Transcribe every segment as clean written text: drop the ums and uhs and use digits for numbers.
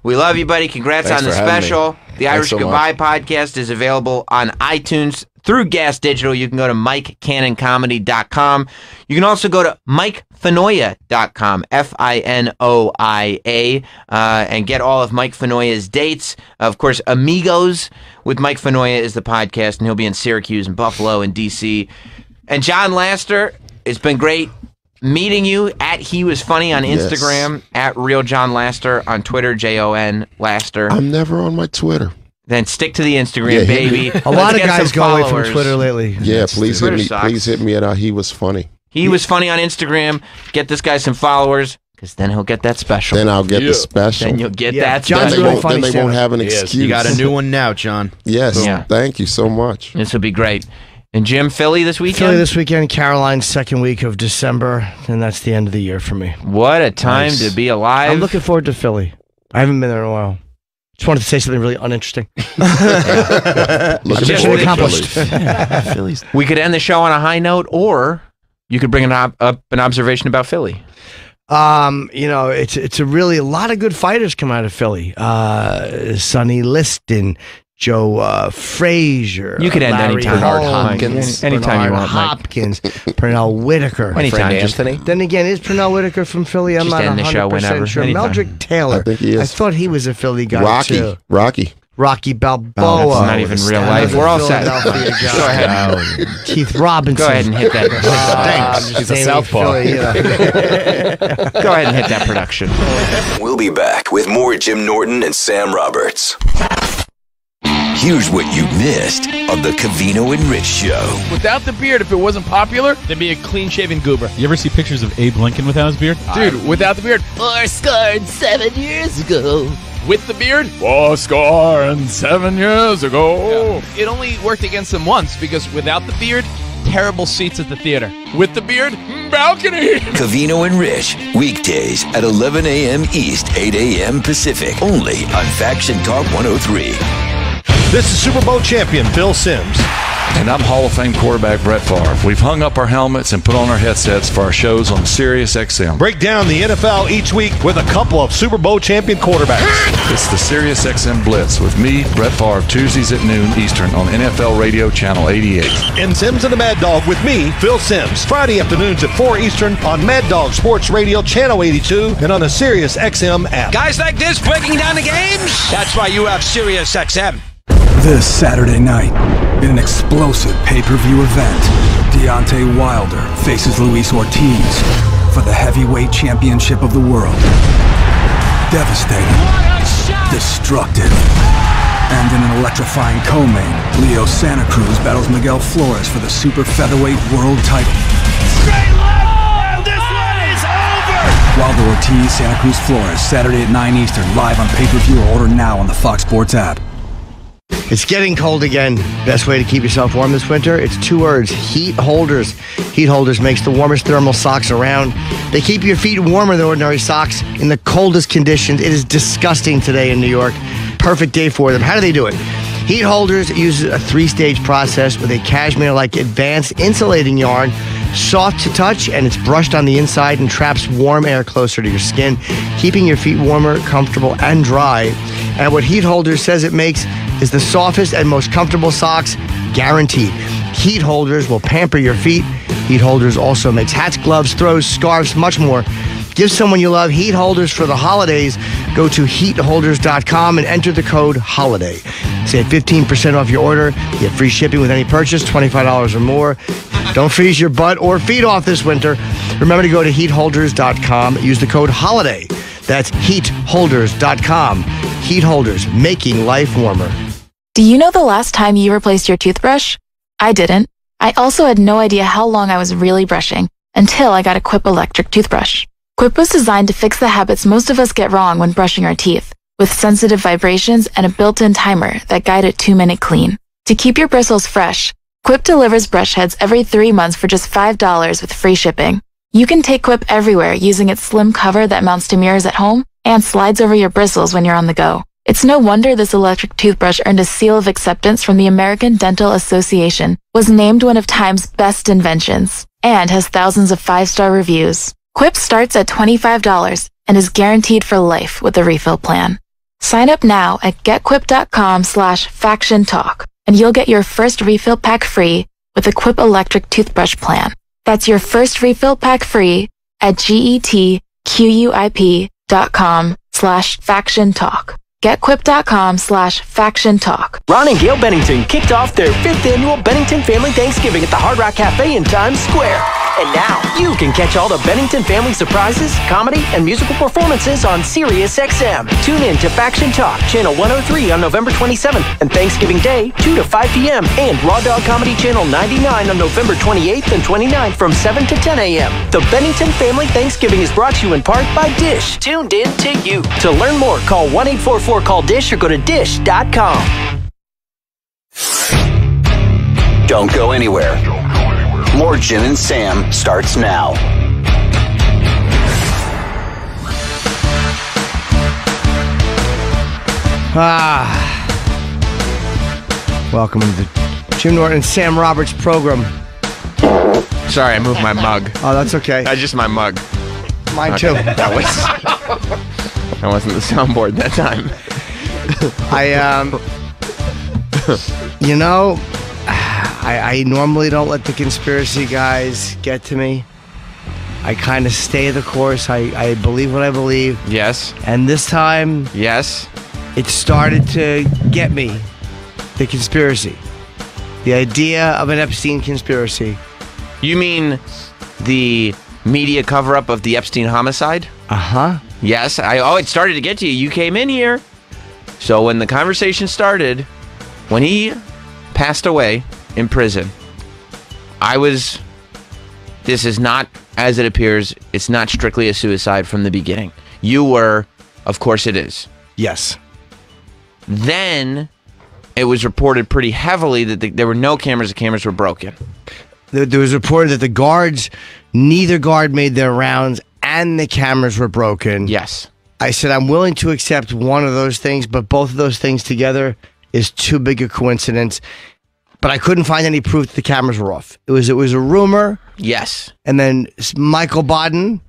We love you, buddy. Congrats on the special. The Irish Goodbye podcast is available on iTunes through Gas Digital. You can go to MikeCannonComedy.com. You can also go to MikeFinoia.com, Finoia, and get all of Mike Finoia's dates. Of course, Amigos with Mike Finoia is the podcast, and he'll be in Syracuse and Buffalo and D.C. And John Laster, it's been great meeting you at He Was Funny on Instagram, at Real John Laster on Twitter, Jon Laster. I'm never on my Twitter. Then stick to the Instagram, baby. A lot of guys go away from Twitter lately. Yeah, please hit me. Please hit me at He Was Funny. He Was Funny on Instagram. Get this guy some followers, because then he'll get that special. Then I'll get the special. Then you'll get that John's special. really funny. Then they won't have an excuse. You got a new one now, John. Yes. Yeah. Thank you so much. This will be great. And Jim, Philly this weekend? Philly this weekend, Caroline's second week of December, and that's the end of the year for me. What a time to be alive. I'm looking forward to Philly. I haven't been there in a while. Just wanted to say something really uninteresting. Mission accomplished. Phillies. We could end the show on a high note, or you could bring up an observation about Philly. It's a lot of good fighters come out of Philly. Sonny Liston, Joe Frazier. You could end Larry anytime. Holmes, Hopkins. Anytime you want, Mike. Hopkins, Pernell Whitaker. Anytime, Anthony. Then again, is Pernell Whitaker from Philly? I'm not 100% sure. Anytime. Meldrick Taylor. I think he is. I thought he was a Philly guy too. Rocky Balboa. That's not even real life. We're all set. Go ahead. Keith Robinson. Go ahead and hit that. Thanks. He's a southpaw. Go ahead and hit that production. We'll be back with more Jim Norton and Sam Roberts. Here's what you missed of the Covino and Rich Show. Without the beard, if it wasn't popular, there'd be a clean-shaven goober. You ever see pictures of Abe Lincoln without his beard? Dude, without the beard. 7 years ago. With the beard. 7 years ago. It only worked against him once, because without the beard, terrible seats at the theater. With the beard, balcony. Covino and Rich, weekdays at 11 a.m. East, 8 a.m. Pacific, only on Faction Talk 103. This is Super Bowl champion Phil Simms. And I'm Hall of Fame quarterback Brett Favre. We've hung up our helmets and put on our headsets for our shows on Sirius XM. Break down the NFL each week with a couple of Super Bowl champion quarterbacks. It's the Sirius XM Blitz with me, Brett Favre, Tuesdays at noon Eastern on NFL Radio Channel 88. And Simms and the Mad Dog with me, Phil Simms. Friday afternoons at 4 Eastern on Mad Dog Sports Radio Channel 82 and on the Sirius XM app. Guys like this breaking down the games? That's why you have Sirius XM. This Saturday night, in an explosive pay-per-view event, Deontay Wilder faces Luis Ortiz for the heavyweight championship of the world. Devastating, destructive, and in an electrifying co-main, Leo Santa Cruz battles Miguel Flores for the super featherweight world title. Straight left, and this one is over! Wilder Ortiz, Santa Cruz Flores, Saturday at 9 Eastern, live on pay-per-view or order now on the Fox Sports app. It's getting cold again. Best way to keep yourself warm this winter, it's 2 words, Heat Holders. Heat Holders makes the warmest thermal socks around. They keep your feet warmer than ordinary socks in the coldest conditions. It is disgusting today in New York. Perfect day for them. How do they do it? Heat Holders uses a 3-stage process with a cashmere-like advanced insulating yarn, soft to touch, and it's brushed on the inside and traps warm air closer to your skin, keeping your feet warmer, comfortable, and dry. And what Heat Holders says it makes is the softest and most comfortable socks, guaranteed. Heat Holders will pamper your feet. Heat Holders also makes hats, gloves, throws, scarves, much more. Give someone you love Heat Holders for the holidays. Go to heatholders.com and enter the code HOLIDAY. Save 15% off your order. Get free shipping with any purchase, $25 or more. Don't freeze your butt or feet off this winter. Remember to go to heatholders.com. Use the code HOLIDAY. That's heatholders.com. Heat Holders, making life warmer. Do you know the last time you replaced your toothbrush? I didn't. I also had no idea how long I was really brushing until I got a Quip electric toothbrush. Quip was designed to fix the habits most of us get wrong when brushing our teeth, with sensitive vibrations and a built-in timer that guide a 2-minute clean. To keep your bristles fresh, Quip delivers brush heads every 3 months for just $5 with free shipping. You can take Quip everywhere using its slim cover that mounts to mirrors at home and slides over your bristles when you're on the go. It's no wonder this electric toothbrush earned a seal of acceptance from the American Dental Association, was named one of Time's best inventions, and has thousands of 5-star reviews. Quip starts at $25 and is guaranteed for life with a refill plan. Sign up now at getquip.com/factiontalk, and you'll get your first refill pack free with a Quip electric toothbrush plan. That's your first refill pack free at getquip.com/factiontalk. Getquip.com/factiontalk. Ron and Gail Bennington kicked off their 5th annual Bennington Family Thanksgiving at the Hard Rock Cafe in Times Square. And now you can catch all the Bennington family surprises, comedy, and musical performances on Sirius XM. Tune in to Faction Talk, Channel 103 on November 27th and Thanksgiving Day, 2 to 5 p.m. And Raw Dog Comedy Channel 99 on November 28th and 29th from 7 to 10 a.m. The Bennington Family Thanksgiving is brought to you in part by Dish. Tuned in to you. To learn more, call 1-844-CALL-DISH or go to dish.com. Don't go anywhere. More Jim and Sam starts now. Welcome to the Jim Norton and Sam Roberts program. Sorry, I moved my mug. Oh, that's okay. That's just my mug. Mine too. That wasn't the soundboard that time. I normally don't let the conspiracy guys get to me. I kind of stay the course. I believe what I believe. Yes. And this time, yes, it started to get me. The conspiracy. The idea of an Epstein conspiracy. You mean the media cover-up of the Epstein homicide? Uh-huh. Yes. It started to get to you. You came in here. So when the conversation started, when he passed away in prison, this is not, as it appears, it's not strictly a suicide from the beginning. You were, of course it is. Yes. Then it was reported pretty heavily that there were no cameras, the cameras were broken. There was reported that the guards, neither guard made their rounds and the cameras were broken. Yes. I said, I'm willing to accept one of those things, but both of those things together is too big a coincidence. But I couldn't find any proof that the cameras were off. It was a rumor. Yes. And then Michael Bodden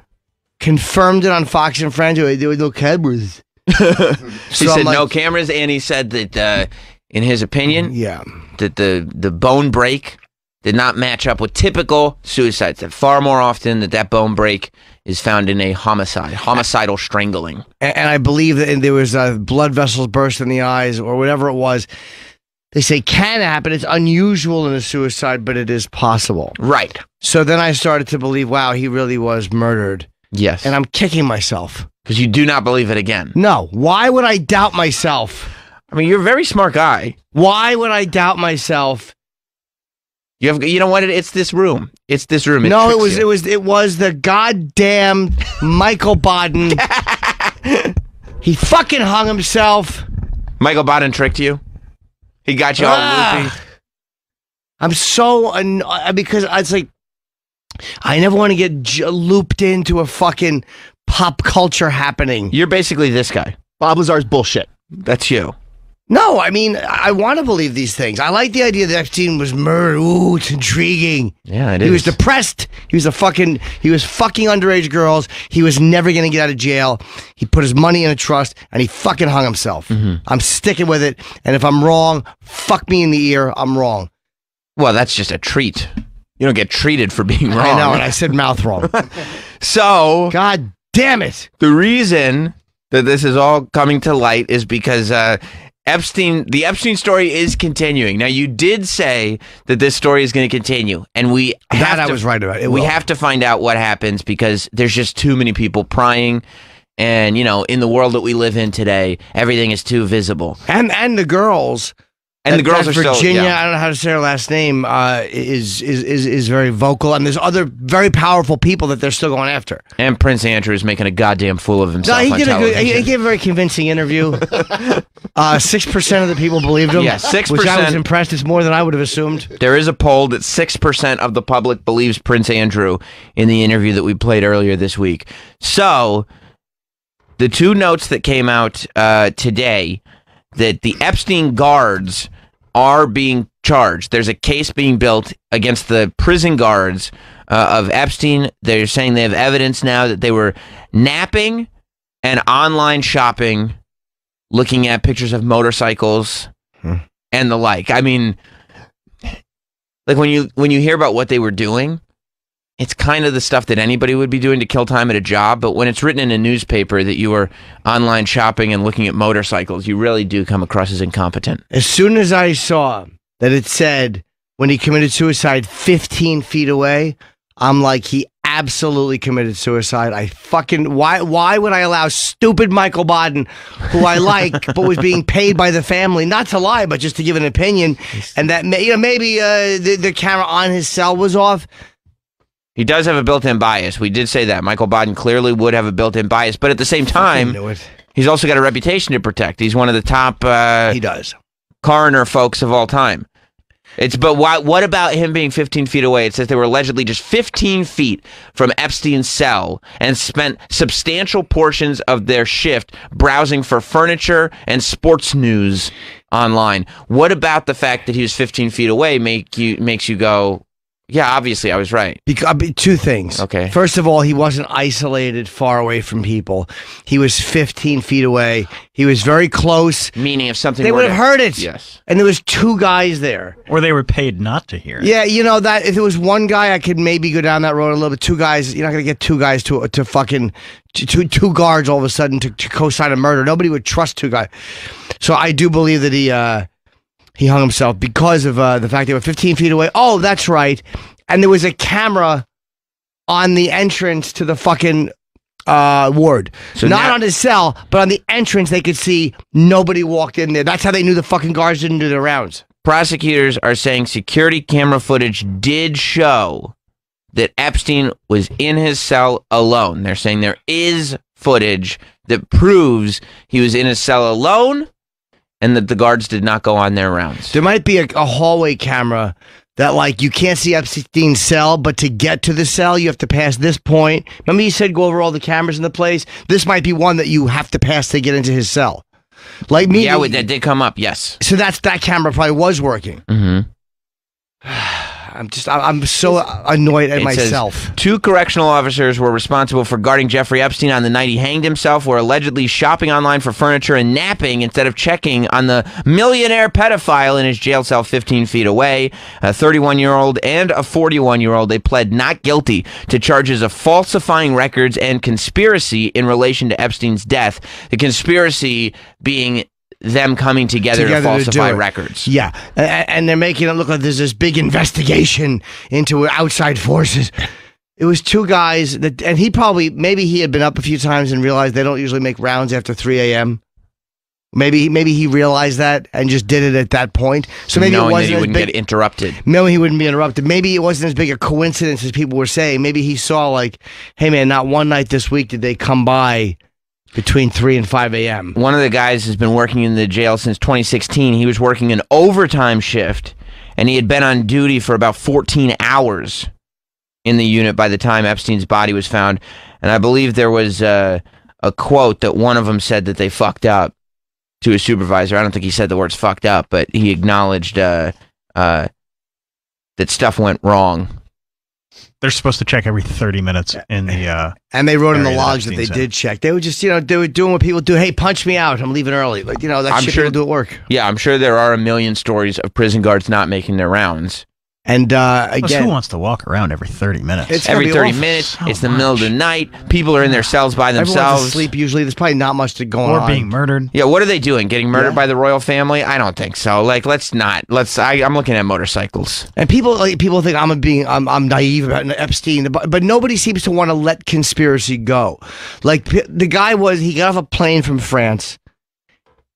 confirmed it on Fox and Friends. There were no cameras. He said no cameras, and he said that, in his opinion, that the bone break did not match up with typical suicides. That far more often that bone break is found in a homicidal strangling. And I believe that there was blood vessels burst in the eyes or whatever it was. They say can happen. It's unusual in a suicide, but it is possible. Right. So then I started to believe, wow, he really was murdered. Yes. And I'm kicking myself. Because you do not believe it again. No. Why would I doubt myself? I mean, you're a very smart guy. Why would I doubt myself? You know what? It's this room. It's this room. It was the goddamn Michael Bodden. He fucking hung himself. Michael Bodden tricked you? He got you all loopy? I'm so because it's like I never want to get looped into a fucking pop culture happening. You're basically this guy. Bob Lazar's bullshit. That's you. No, I mean, I want to believe these things. I like the idea that Epstein was murdered. Ooh, it's intriguing. Yeah, it is. He was depressed. He was fucking underage girls. He was never going to get out of jail. He put his money in a trust, and he fucking hung himself. Mm-hmm. I'm sticking with it, and if I'm wrong, fuck me in the ear, I'm wrong. Well, that's just a treat. You don't get treated for being wrong. I know, and I said mouth wrong. So, God damn it. The reason that this is all coming to light is because the Epstein story is continuing. Now, you did say that this story is going to continue, and I was right about it. We have to find out what happens because there's just too many people prying, and in the world that we live in today, everything is too visible. And the girls. And the girls are Virginia, still, I don't know how to say her last name, is very vocal, and there's other very powerful people that they're still going after. And Prince Andrew is making a goddamn fool of himself. No, he gave a very convincing interview. 6% of the people believed him. Yeah, 6%. Which I was impressed. It's more than I would have assumed. There is a poll that 6% of the public believes Prince Andrew in the interview that we played earlier this week. So, the two notes that came out today, that the Epstein guards are being charged. There's a case being built against the prison guards of Epstein. They're saying they have evidence now that they were napping and online shopping looking at pictures of motorcycles and the like. I mean, like when you hear about what they were doing, it's kind of the stuff that anybody would be doing to kill time at a job. But when it's written in a newspaper that you were online shopping and looking at motorcycles, you really do come across as incompetent. As soon as I saw that it said when he committed suicide 15 feet away, I'm like, he absolutely committed suicide. Why would I allow stupid Michael Baden, who I like, but was being paid by the family, not to lie, but just to give an opinion, and that maybe the camera on his cell was off. He does have a built-in bias. We did say that. Michael Baden clearly would have a built-in bias, but at the same time, he's also got a reputation to protect. He's one of the top coroner folks of all time. But what about him being 15 feet away? It says they were allegedly just 15 feet from Epstein's cell and spent substantial portions of their shift browsing for furniture and sports news online. What about the fact that he was 15 feet away makes you go, yeah, obviously I was right? Two things. Okay. First of all, he wasn't isolated far away from people. He was 15 feet away. He was very close. Meaning if something they would have heard it. Yes. And there was two guys there. Or they were paid not to hear it. Yeah, you know, that if it was one guy, I could maybe go down that road a little bit. Two guys, you're not going to get two guys to fucking, two guards all of a sudden to co-sign a murder. Nobody would trust two guys. So I do believe that he hung himself because of the fact they were 15 feet away. Oh, that's right. And there was a camera on the entrance to the fucking ward. So not on his cell, but on the entrance they could see nobody walked in there. That's how they knew the fucking guards didn't do their rounds. Prosecutors are saying security camera footage did show that Epstein was in his cell alone. They're saying there is footage that proves he was in his cell alone and that the guards did not go on their rounds. There might be a hallway camera that, like, you can't see Epstein's cell, but to get to the cell, you have to pass this point. Remember you said go over all the cameras in the place? This might be one that you have to pass to get into his cell. Like me. Yeah, that did come up, yes. So that camera probably was working. Mm-hmm. I'm so annoyed at myself. Says, 2 correctional officers were responsible for guarding Jeffrey Epstein on the night he hanged himself, were allegedly shopping online for furniture and napping instead of checking on the millionaire pedophile in his jail cell 15 feet away. A 31-year-old and a 41-year-old. They pled not guilty to charges of falsifying records and conspiracy in relation to Epstein's death. The conspiracy being them coming together to falsify records. Yeah, and they're making it look like there's this big investigation into outside forces. It was 2 guys that, and maybe he had been up a few times and realized they don't usually make rounds after 3 a.m. Maybe he realized that and just did it at that point. So maybe knowing it wasn't that he wouldn't get interrupted. No, he wouldn't be interrupted. Maybe it wasn't as big a coincidence as people were saying. Maybe he saw like, hey man, not one night this week did they come by between 3 and 5 a.m. One of the guys has been working in the jail since 2016. He was working an overtime shift, and he had been on duty for about 14 hours in the unit by the time Epstein's body was found. And I believe there was a quote that one of them said that they fucked up to his supervisor. I don't think he said the words fucked up, but he acknowledged that stuff went wrong. They're supposed to check every 30 minutes in the and they wrote in the logs that they did check. They were just, they were doing what people do. Hey, punch me out. I'm leaving early. Like, that shit people do at work. Yeah, I'm sure there are a million stories of prison guards not making their rounds. And again, who wants to walk around every 30 minutes? Every 30 minutes, it's the middle of the night. People are in their cells by themselves. Everyone's asleep usually. There's probably not much going on. Or being murdered. Yeah, what are they doing? Getting murdered by the royal family? I don't think so. Like, I'm looking at motorcycles. And people think I'm naive about Epstein, but nobody seems to want to let conspiracy go. Like, the guy he got off a plane from France.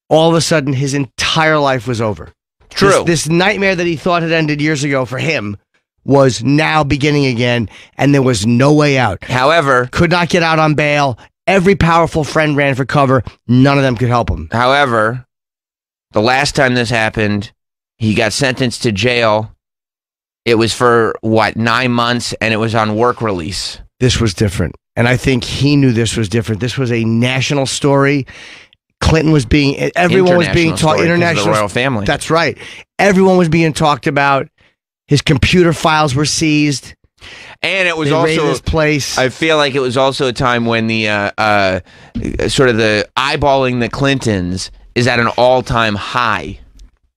All of a sudden, his entire life was over. True. This nightmare that he thought had ended years ago for him was now beginning again, and there was no way out. However, could not get out on bail. Every powerful friend ran for cover. None of them could help him. However, the last time this happened, he got sentenced to jail. It was for, 9 months, and it was on work release. This was different, and I think he knew this was different. This was a national story. Everyone was being talked, international, the royal family. That's right. Everyone was being talked about. His computer files were seized. And it was they also this place. I feel like it was also a time when the sort of the eyeballing the Clintons is at an all-time high,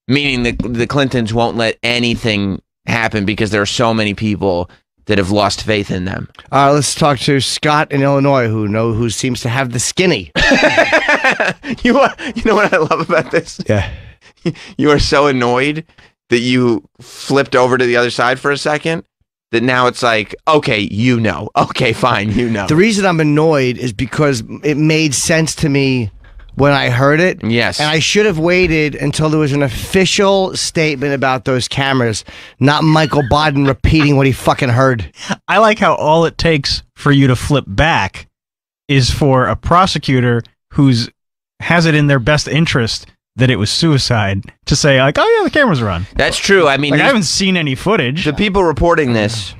meaning the Clintons won't let anything happen because there are so many people that have lost faith in them. Let's talk to Scott in Illinois, who seems to have the skinny. You know what I love about this? Yeah. You are so annoyed that you flipped over to the other side for a second that now it's like, okay, okay, fine, The reason I'm annoyed is because it made sense to me when I heard it. Yes. And I should have waited until there was an official statement about those cameras, not Michael Bodden repeating what he fucking heard. I like how all it takes for you to flip back is for a prosecutor who's has it in their best interest that it was suicide to say, like, oh yeah, the cameras are on. That's true. I mean, like, I haven't seen any footage. The people reporting this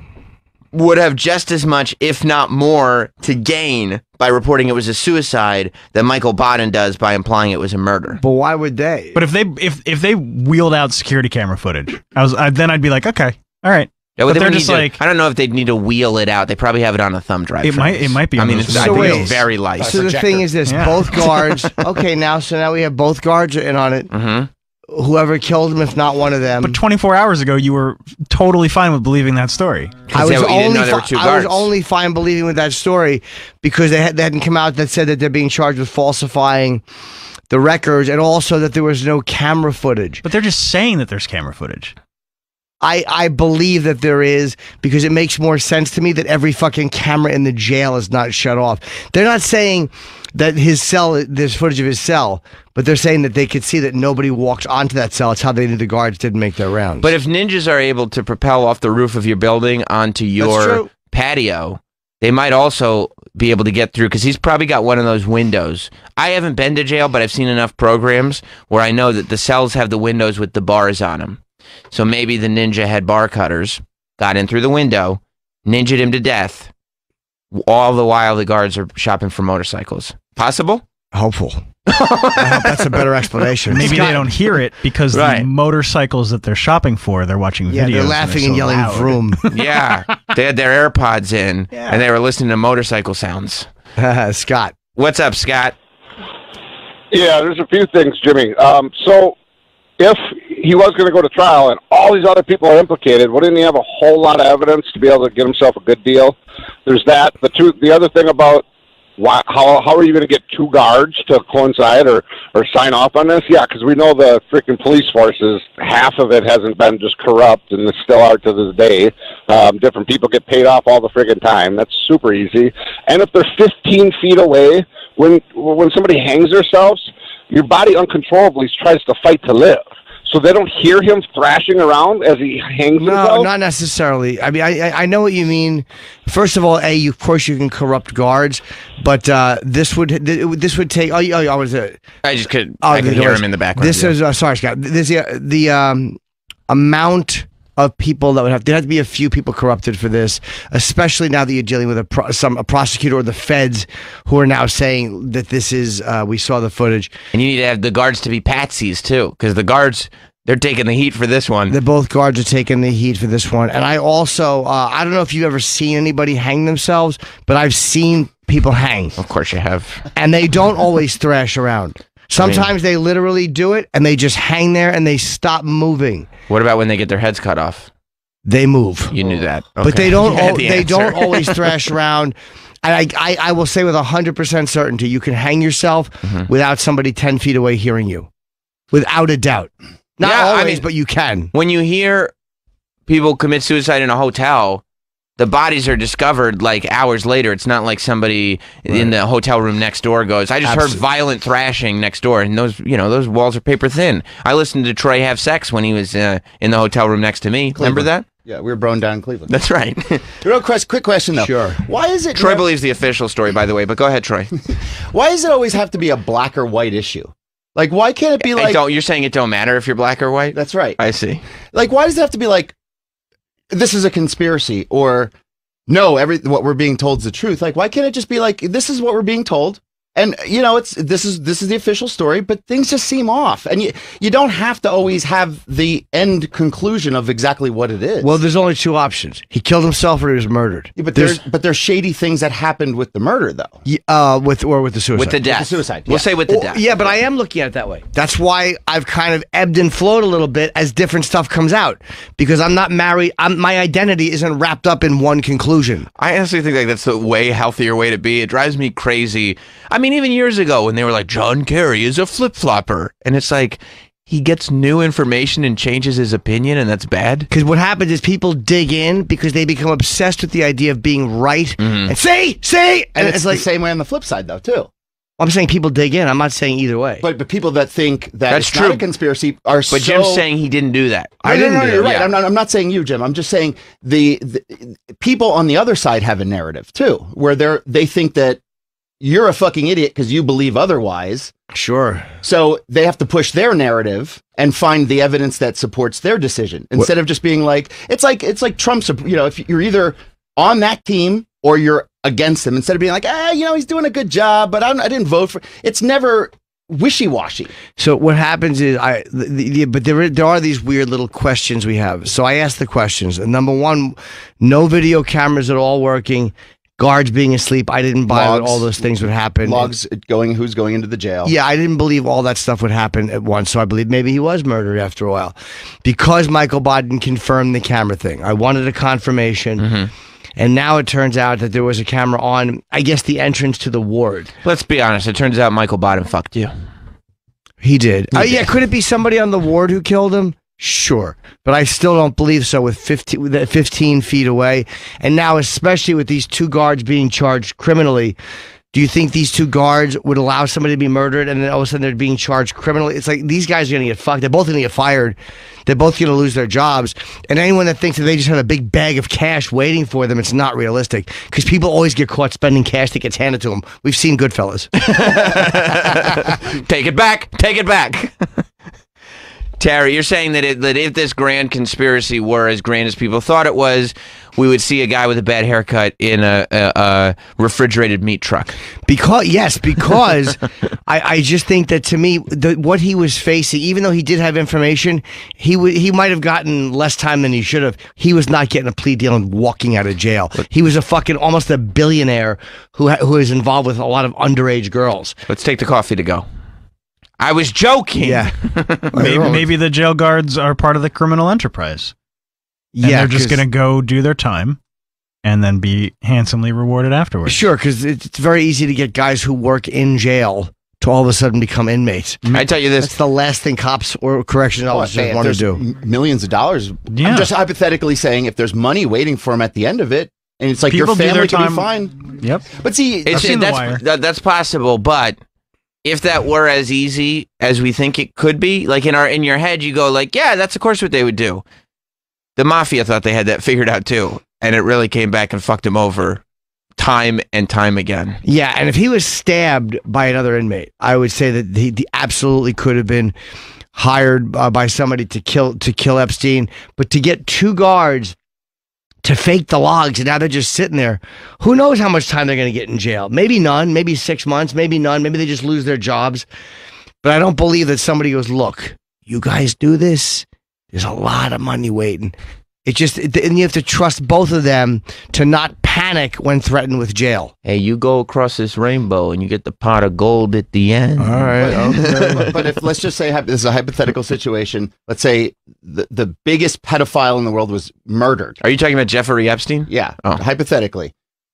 would have just as much, if not more, to gain by reporting it was a suicide than Michael Bodden does by implying it was a murder. But why would they? But if they wheeled out security camera footage, then I'd be like, okay, all right. Yeah, but they're just like, I don't know if they'd need to wheel it out. They probably have it on a thumb drive. It might be. I mean, I think it's very light. So the thing is this: both guards. Okay, now we have both guards in on it. Mm-hmm. Whoever killed him, if not one of them. But 24 hours ago, you were totally fine with believing that story. I was only fine believing with that story because they hadn't come out that said that they're being charged with falsifying the records, and also that there was no camera footage. But they're just saying that there's camera footage. I believe that there is, because it makes more sense to me that every fucking camera in the jail is not shut off. They're not saying that there's footage of his cell, but they're saying that they could see that nobody walked onto that cell. It's how they knew the guards didn't make their rounds. But if ninjas are able to propel off the roof of your building onto your patio, they might also be able to get through, because he's probably got one of those windows. I haven't been to jail, but I've seen enough programs where I know that the cells have the windows with the bars on them. So maybe the ninja had bar cutters, got in through the window, ninja'd him to death, all the while the guards are shopping for motorcycles. Possible? Hopeful. I hope that's a better explanation. Maybe they don't hear it because the motorcycles that they're shopping for, they're watching videos. Yeah, they're laughing and yelling vroom. Yeah, they had their AirPods in, and they were listening to motorcycle sounds. Scott. What's up, Scott? Yeah, there's a few things, Jimmy. So if he was going to go to trial and all these other people are implicated, wouldn't he have a whole lot of evidence to be able to get himself a good deal? There's that. The other thing about how are you going to get two guards to coincide or sign off on this? Yeah, because we know the freaking police forces, half of it hasn't been just corrupt, and they still are to this day. Different people get paid off all the friggin' time. That's super easy. And if they're 15 feet away, when somebody hangs themselves, your body uncontrollably tries to fight to live. So they don't hear him thrashing around as he hangs himself? No, not necessarily. I mean, I know what you mean. First of all, of course you can corrupt guards, but this would take. I was. I just could. I could hear him in the background. This is sorry, Scott. This the amount of people that there'd have to be a few people corrupted for this, especially now that you're dealing with a prosecutor or the feds who are now saying that this is, we saw the footage. And you need to have the guards to be patsies too, because the guards, they're taking the heat for this one. Both guards are taking the heat for this one. And I also, I don't know if you've ever seen anybody hang themselves, but I've seen people hang. Of course you have. And they don't always thrash around. Sometimes they literally do it, and they just hang there, and they stop moving. What about when they get their heads cut off? They move. You knew that. Okay. But they don't. They don't always thrash around. And I will say with 100% certainty, you can hang yourself without somebody 10 feet away hearing you, without a doubt. Not always, but you can. When you hear people commit suicide in a hotel, the bodies are discovered like hours later. It's not like somebody in the hotel room next door goes, I just heard violent thrashing next door. And those walls are paper thin. I listened to Troy have sex when he was in the hotel room next to me. Cleveland. Remember that? Yeah, we were bro down in Cleveland. That's right. Real quick question, though. Sure. Why is it... Troy believes the official story, by the way, but go ahead, Troy. Why does it always have to be a black or white issue? Like, why can't it be like... You're saying it don't matter if you're black or white? That's right. I see. Like, why does it have to be like, this is a conspiracy, or... No, what we're being told is the truth. Like, why can't it just be like, this is what we're being told, And this is the official story, but things just seem off, and you don't have to always have the end conclusion of exactly what it is. Well, there's only two options: he killed himself or he was murdered. Yeah, but there's shady things that happened with the murder, though. With the suicide. With the death. With the suicide. We'll say with the death. Yeah, but I am looking at it that way. That's why I've kind of ebbed and flowed a little bit as different stuff comes out, because I'm not married. My identity isn't wrapped up in one conclusion. I honestly think like that's the way healthier way to be. It drives me crazy. I mean, even years ago when they were like, John Kerry is a flip-flopper, and it's like he gets new information and changes his opinion, and that's bad. Because what happens is people dig in because they become obsessed with the idea of being right and say, and it's like the same way on the flip side, though, too. I'm saying people dig in. I'm not saying either way. But people that think that that's it's true. Not a conspiracy are But Jim's saying he didn't do that. No, you're right. Yeah. I'm not saying you, Jim. I'm just saying the people on the other side have a narrative, too, where they think that you're a fucking idiot because you believe otherwise. Sure. So they have to push their narrative and find the evidence that supports their decision instead of just being like, it's like Trump's, if you're either on that team or you're against him, instead of being like, he's doing a good job, but I didn't vote for. It's never wishy-washy. So what happens is but there are these weird little questions we have. So I asked the questions. And number one, no video cameras at all working. Guards being asleep. I didn't buy that all those things would happen. Logs who's going into the jail. Yeah, I didn't believe all that stuff would happen at once. So I believe maybe he was murdered after a while. Because Michael Bodden confirmed the camera thing. I wanted a confirmation. Mm-hmm. And now it turns out that there was a camera on, I guess, the entrance to the ward. Let's be honest. It turns out Michael Bodden fucked you. He did. Yeah, could it be somebody on the ward who killed him? Sure, but I still don't believe so with 15 feet away. And now, especially with these two guards being charged criminally, do you think these two guards would allow somebody to be murdered and then all of a sudden they're being charged criminally? It's like these guys are going to get fucked. They're both going to get fired. They're both going to lose their jobs. And anyone that thinks that they just have a big bag of cash waiting for them, it's not realistic, because people always get caught spending cash that gets handed to them. We've seen Goodfellas. Take it back. Take it back. Terry, you're saying that if this grand conspiracy were as grand as people thought it was, we would see a guy with a bad haircut in a refrigerated meat truck. Because I just think that, to me, what he was facing, even though he did have information, he might have gotten less time than he should have. He was not getting a plea deal and walking out of jail. He was almost a billionaire who is involved with a lot of underage girls. Let's take the coffee to go. I was joking. Yeah. maybe the jail guards are part of the criminal enterprise. And they're just going to go do their time and then be handsomely rewarded afterwards. Sure, because it's very easy to get guys who work in jail to all of a sudden become inmates. I tell you this. That's the last thing cops or corrections officers want to do. Millions of dollars. Yeah. I'm just hypothetically saying, if there's money waiting for him at the end of it, and it's like People your family do their can be time. fine. Yep. But see, that's possible, but if that were as easy as we think it could be, like in your head, you go like, yeah, that's of course what they would do. The mafia thought they had that figured out too, and it really came back and fucked him over time and time again. Yeah, and if he was stabbed by another inmate, I would say that he absolutely could have been hired by somebody to kill Epstein, but to get two guards to fake the logs, and now they're just sitting there. Who knows how much time they're going to get in jail? Maybe none, maybe 6 months, maybe none, maybe they just lose their jobs. But I don't believe that somebody goes, look, you guys do this, there's a lot of money waiting. And you have to trust both of them to not panic when threatened with jail. Hey, you go across this rainbow and you get the pot of gold at the end. All right. But if, let's just say this is a hypothetical situation. Let's say the biggest pedophile in the world was murdered. Are you talking about Jeffrey Epstein? Yeah, hypothetically.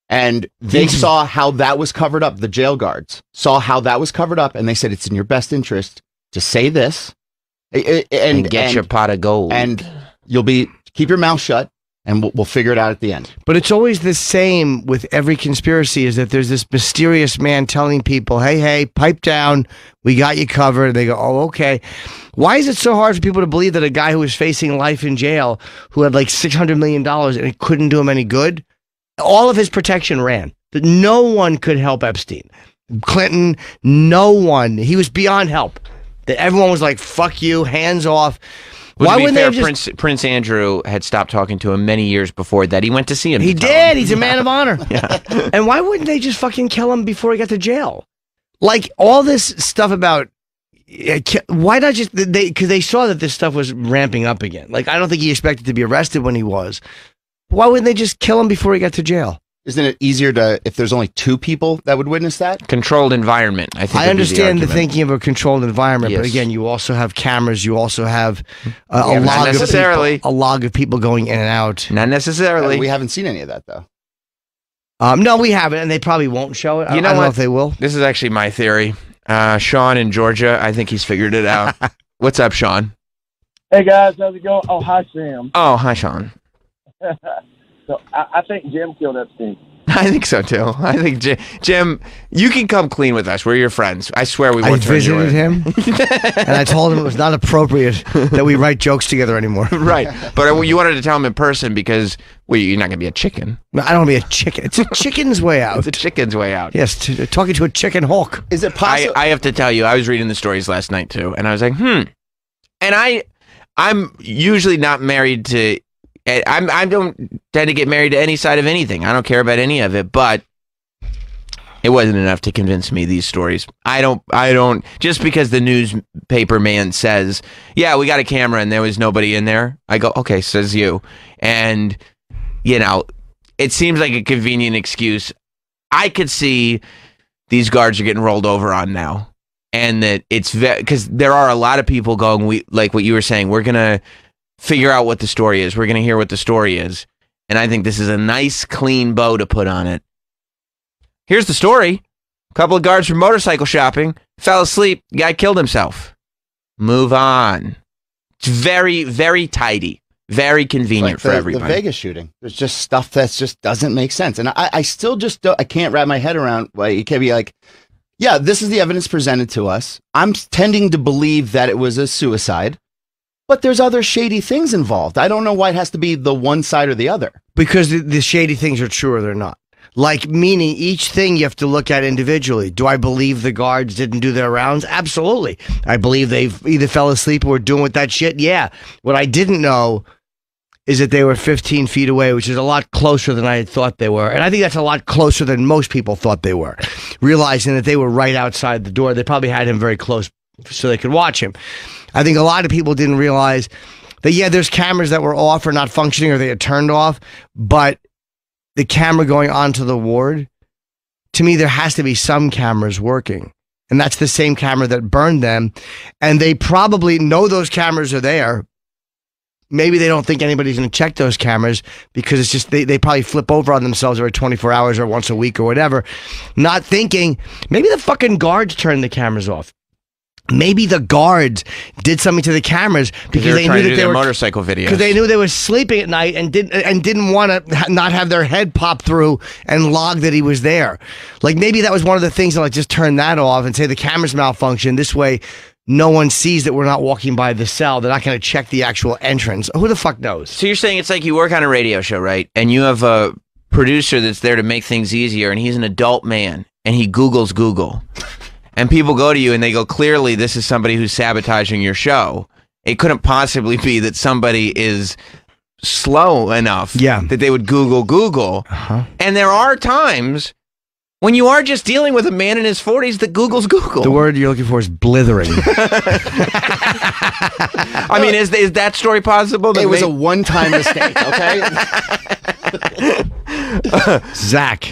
And they saw how that was covered up. The jail guards saw how that was covered up, and they said, it's in your best interest to say this and get your pot of gold. And keep your mouth shut, and we'll figure it out at the end. But it's always the same with every conspiracy, is that there's this mysterious man telling people, hey, pipe down, we got you covered. They go, oh, okay. Why is it so hard for people to believe that a guy who was facing life in jail, who had like $600 million and it couldn't do him any good, all of his protection ran? That no one could help Epstein. Clinton, no one. He was beyond help. That everyone was like, fuck you, hands off. Well, why wouldn't they have just... Prince Andrew had stopped talking to him many years before that. He went to see him. He did. He's a man of honor. Yeah. And why wouldn't they just fucking kill him before he got to jail? Like all this stuff about why not just because they saw that this stuff was ramping up again. Like I don't think he expected to be arrested when he was. Why wouldn't they just kill him before he got to jail? Isn't it easier to if there's only 2 people that would witness that? Controlled environment. I think. I understand the thinking of a controlled environment, but again, you also have cameras. You also have a log of people going in and out. Not necessarily. We haven't seen any of that though. No, we haven't, and they probably won't show it. I don't know if they will. This is actually my theory. Sean in Georgia, I think he's figured it out. What's up, Sean? Hey guys, how's it going? Oh, hi Sam. Oh, hi Sean. So I think Jim killed Epstein. I think so too. I think Jim, you can come clean with us. We're your friends. I swear we won't turn you in. I visited him, and I told him it was not appropriate that we write jokes together anymore. Right, but you wanted to tell him in person because you're not going to be a chicken. No, I don't want to be a chicken. It's a chicken's way out. It's a chicken's way out. Yes, talking to a chicken hawk. Is it possible? I have to tell you, I was reading the stories last night too, and I was like, And I'm usually not married to. I don't tend to get married to any side of anything. I don't care about any of it, but it wasn't enough to convince me these stories. I don't just because the newspaper man says, yeah, we got a camera and there was nobody in there. I go, okay, says you. And, it seems like a convenient excuse. I could see these guards are getting rolled over on now. And that it's because there are a lot of people going, like what you were saying, we're going to figure out what the story is. We're going to hear what the story is. And I think this is a nice, clean bow to put on it. Here's the story. A couple of guards from motorcycle shopping fell asleep. Guy killed himself. Move on. It's very, very tidy. Very convenient for everybody. The Vegas shooting. There's just stuff that just doesn't make sense. And I still just don't, I can't wrap my head around why you can't be like, yeah, this is the evidence presented to us. I'm tending to believe that it was a suicide. But there's other shady things involved. I don't know why it has to be the one side or the other. Because the shady things are true or they're not. Like, meaning each thing you have to look at individually. Do I believe the guards didn't do their rounds? Absolutely. I believe they've either fell asleep or were doing with that shit. Yeah. What I didn't know is that they were 15 feet away, which is a lot closer than I had thought they were. And I think that's a lot closer than most people thought they were. Realizing that they were right outside the door. They probably had him very close so they could watch him. I think a lot of people didn't realize that, yeah, there's cameras that were off or not functioning or they had turned off, but the camera going onto the ward, to me, there has to be some cameras working. And that's the same camera that burned them. And they probably know those cameras are there. Maybe they don't think anybody's going to check those cameras because it's just they probably flip over on themselves every 24 hours or once a week or whatever, not thinking maybe the fucking guards turned the cameras off. Maybe the guards did something to the cameras because they knew that they were motorcycle videos. Because they knew they were sleeping at night and didn't want to not have their head pop through and log that he was there. Like maybe that was one of the things that like just turn that off and say the cameras malfunction. This way, no one sees that we're not walking by the cell. They're not going to check the actual entrance. Who the fuck knows? So you're saying it's like you work on a radio show, right? And you have a producer that's there to make things easier, and he's an adult man, and he Googles Google. And people go to you and they go, clearly, this is somebody who's sabotaging your show. It couldn't possibly be that somebody is slow enough that they would Google. And there are times when you are just dealing with a man in his 40s that Googles Google. The word you're looking for is blithering. I mean, is that story possible? It was a one-time mistake, okay? Zach.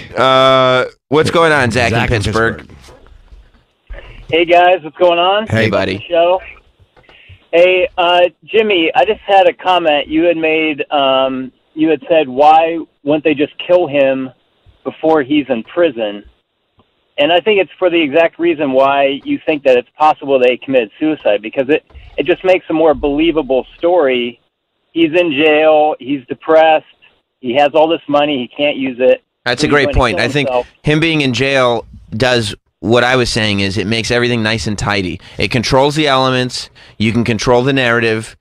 What's going on, Zach in Pittsburgh? Hey guys, what's going on? Hey buddy. Show. Hey, Jimmy, I just had a comment. You had made, you had said, why wouldn't they just kill him before he's in prison? And I think it's for the exact reason why you think that it's possible they committed suicide, because it just makes a more believable story. He's in jail, he's depressed, he has all this money, he can't use it. That's a great point. I think him being in jail does what I was saying is it makes everything nice and tidy. It controls the elements. You can control the narrative.